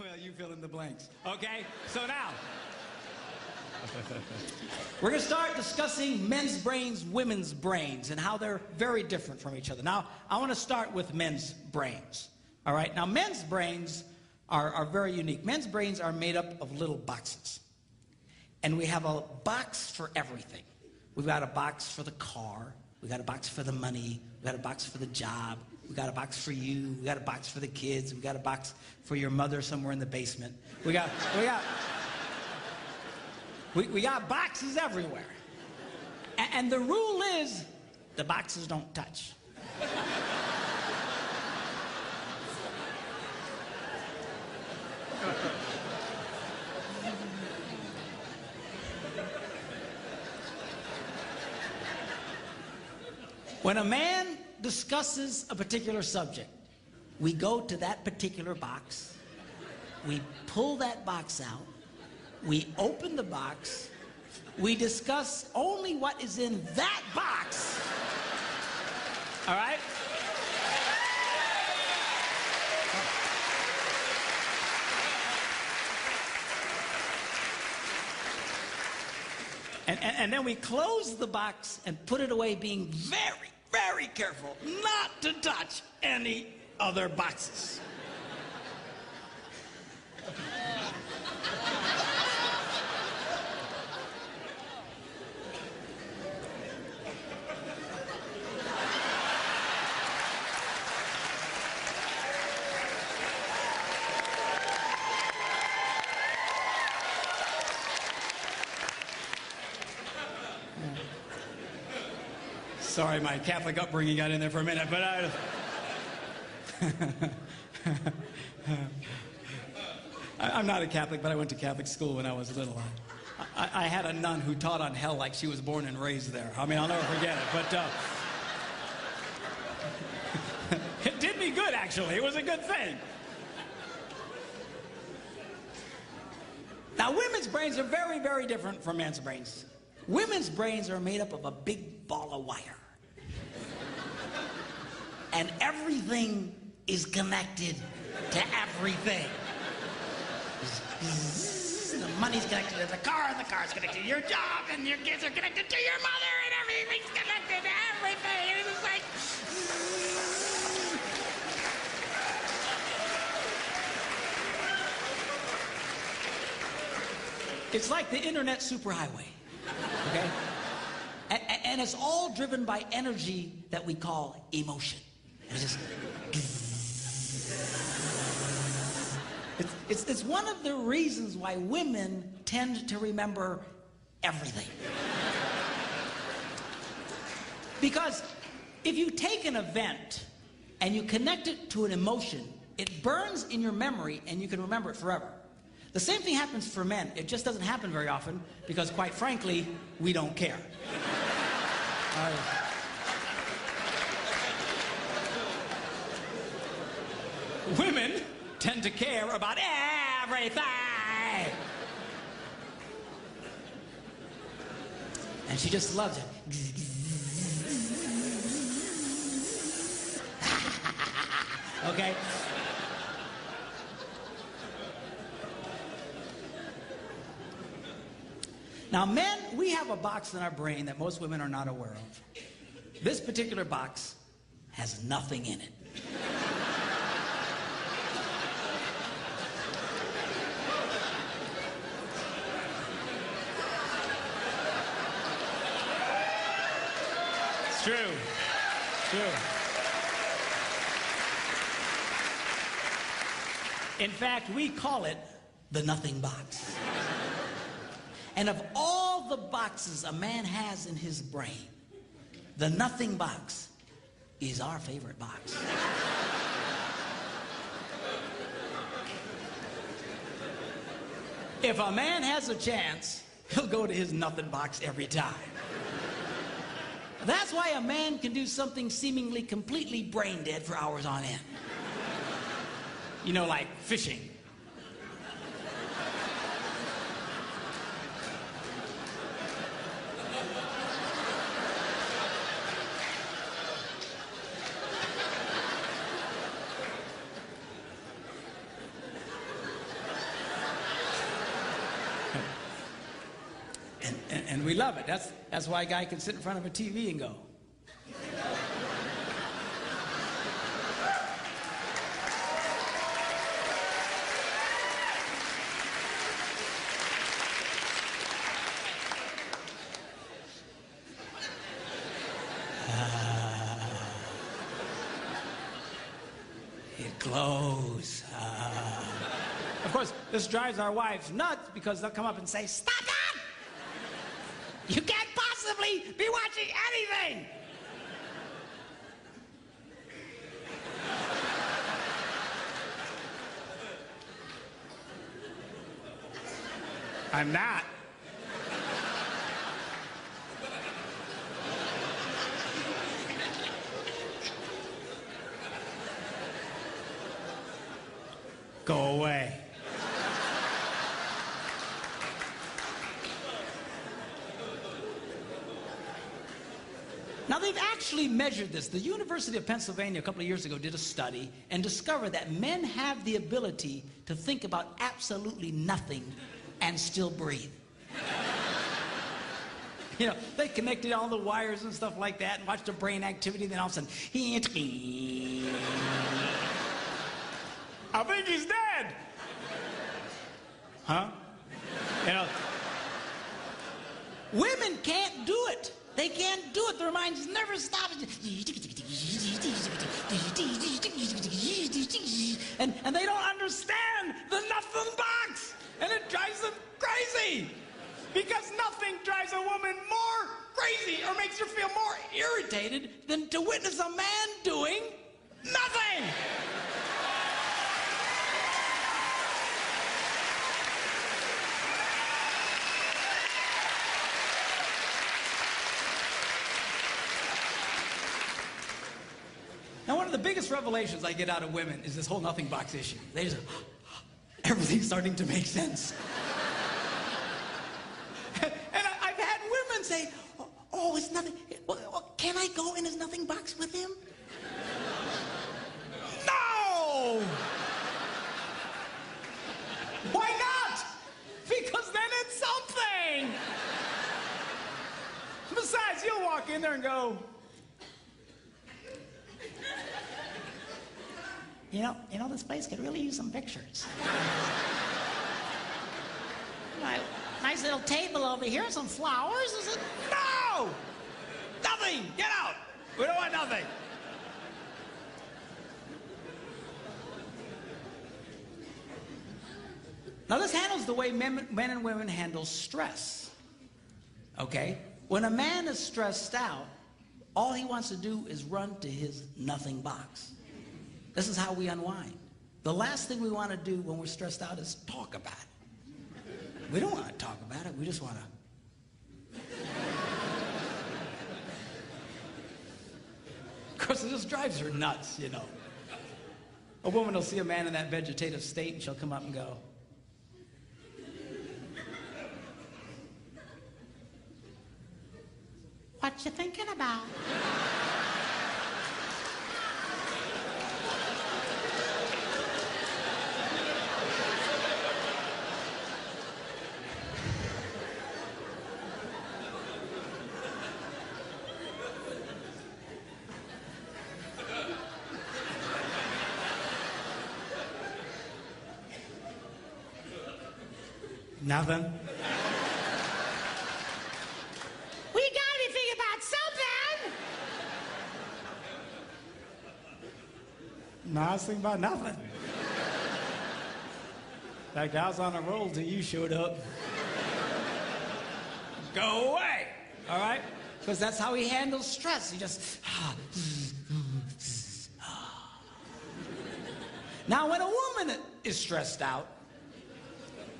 Well, you fill in the blanks. Okay, so now, we're going to start discussing men's brains, women's brains, and how they're very different from each other. Now, I want to start with men's brains. All right, now men's brains are very unique. Men's brains are made up of little boxes. And we have a box for everything. We've got a box for the car. We've got a box for the money. We've got a box for the job. We've got a box for you. We've got a box for the kids. We've got a box for your mother somewhere in the basement. We got boxes everywhere. And the rule is the boxes don't touch. When a man discusses a particular subject, we go to that particular box, we pull that box out, we open the box, we discuss only what is in that box, all right? And then we close the box and put it away, being very, very careful not to touch any other boxes. Sorry, my Catholic upbringing got in there for a minute, but I'm not a Catholic, but I went to Catholic school when I was little. I had a nun who taught on hell like she was born and raised there. I mean, I'll never forget it, but it did me good, actually. It was a good thing. Now, women's brains are very, very different from men's brains. Women's brains are made up of a big ball of wire. And everything is connected to everything. The money's connected to the car, and the car's connected to your job, and your kids are connected to your mother, and everything's connected to everything. And it's like... It's like the internet superhighway, okay? And it's all driven by energy that we call emotion. It's just... It's one of the reasons why women tend to remember everything. Because if you take an event and you connect it to an emotion, it burns in your memory and you can remember it forever. The same thing happens for men. It just doesn't happen very often because, quite frankly, we don't care. Women tend to care about everything. And she just loves it. Okay? Now, men, we have a box in our brain that most women are not aware of. This particular box has nothing in it. It's true. It's true. In fact, we call it the nothing box. And of all the boxes a man has in his brain, the nothing box is our favorite box. If a man has a chance, he'll go to his nothing box every time. That's why a man can do something seemingly completely brain dead for hours on end. You know, like fishing. And we love it. That's why a guy can sit in front of a TV and go. It glows. Of course, this drives our wives nuts because they'll come up and say, "Stop that! You can't possibly be watching anything!" I'm not. Go away. Now, they've actually measured this. The University of Pennsylvania a couple of years ago did a study and discovered that men have the ability to think about absolutely nothing and still breathe. You know, they connected all the wires and stuff like that and watched the brain activity, then all of a sudden, I think he's dead. Huh? You know, women can't do it. They can't do it. Their minds never stop. And they don't understand the nothing box. And it drives them crazy. Because nothing drives a woman more crazy or makes her feel more irritated than to witness a man doing nothing. Now, one of the biggest revelations I get out of women is this whole nothing box issue. They just, everything's starting to make sense. And I've had women say, "Oh, it's nothing. Well, can I go in his nothing box with him?" No! Why not? Because then it's something. Besides, you'll walk in there and go, You know, this place could really use some pictures. Nice little table over here, some flowers. Is it? No! Nothing! Get out! We don't want nothing. Now, this handles the way men and women handle stress. Okay? When a man is stressed out, all he wants to do is run to his nothing box. This is how we unwind. The last thing we want to do when we're stressed out is talk about it. We don't want to talk about it. We just want to. Of course, it just drives her nuts, you know. A woman will see a man in that vegetative state and she'll come up and go, "What you thinking about?" Nothing. We gotta be thinking about something. No, I was thinking about nothing. In fact, I was on a roll till you showed up. Go away, all right? Because that's how he handles stress. He just... Now, when a woman is stressed out,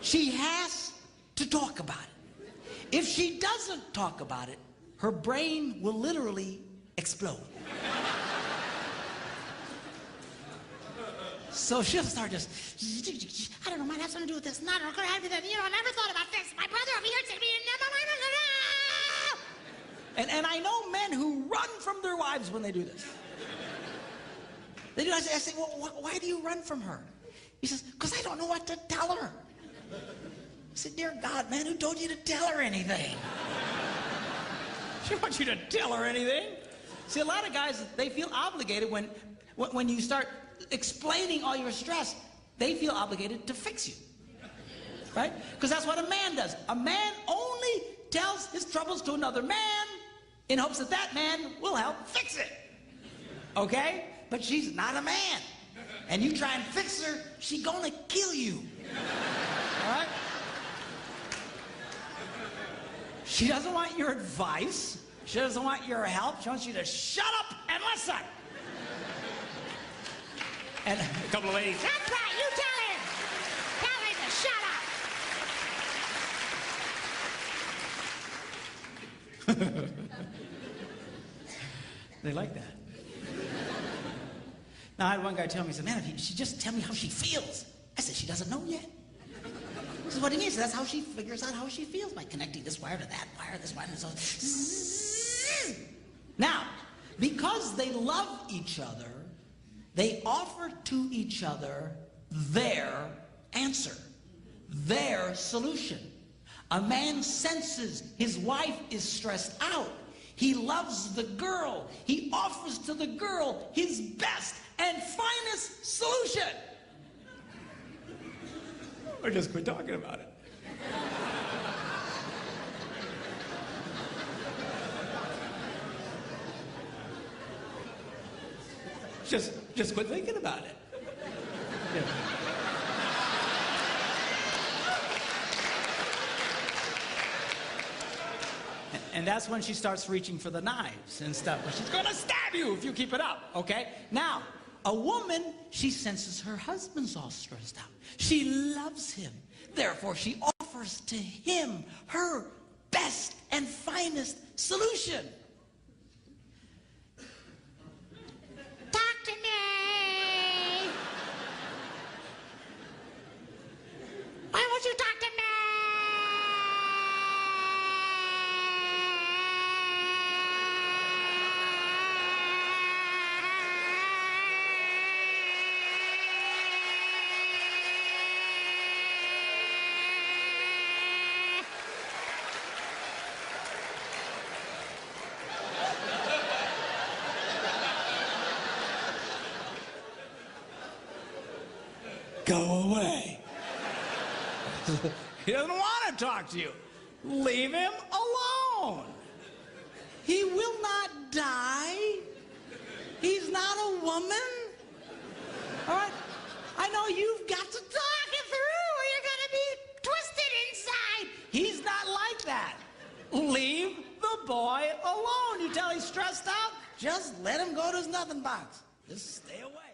she has to talk about it. If she doesn't talk about it, her brain will literally explode. So she'll start just, I don't know, might have something to do with this. Not gonna have that. You know, I never thought about this. My brother over here said to me, and I know men who run from their wives when they do this. They do. I say, well, why do you run from her? He says, because I don't know what to tell her. I said, dear God, man, who told you to tell her anything? She wants you to tell her anything. See, a lot of guys, they feel obligated when you start explaining all your stress, they feel obligated to fix you. Right? Because that's what a man does. A man only tells his troubles to another man in hopes that that man will help fix it. Okay? But she's not a man. And you try and fix her, she's gonna kill you. All right? She doesn't want your advice. She doesn't want your help. She wants you to shut up and listen. And a couple of ladies, that's right, you tell him. Tell him to shut up. They like that. Now, I had one guy tell me, he said, man, if she just tell me how she feels. I said, she doesn't know yet. This is what he means. That's how she figures out how she feels, by connecting this wire to that wire, this wire, and so. Now, because they love each other, they offer to each other their answer, their solution. A man senses his wife is stressed out. He loves the girl. He offers to the girl his best and finest solution. Or just quit talking about it. Just quit thinking about it. Yeah. And that's when she starts reaching for the knives and stuff. She's gonna stab you if you keep it up, okay? Now, a woman, she senses her husband's all stressed out. She loves him. Therefore, she offers to him her best and finest solution. Talk to me. Why won't you talk to me? Go away. He doesn't want to talk to you. Leave him alone. He will not die. He's not a woman. All right? I know you've got to talk it through or you're going to be twisted inside. He's not like that. Leave the boy alone. You tell he's stressed out, just let him go to his nothing box. Just stay away.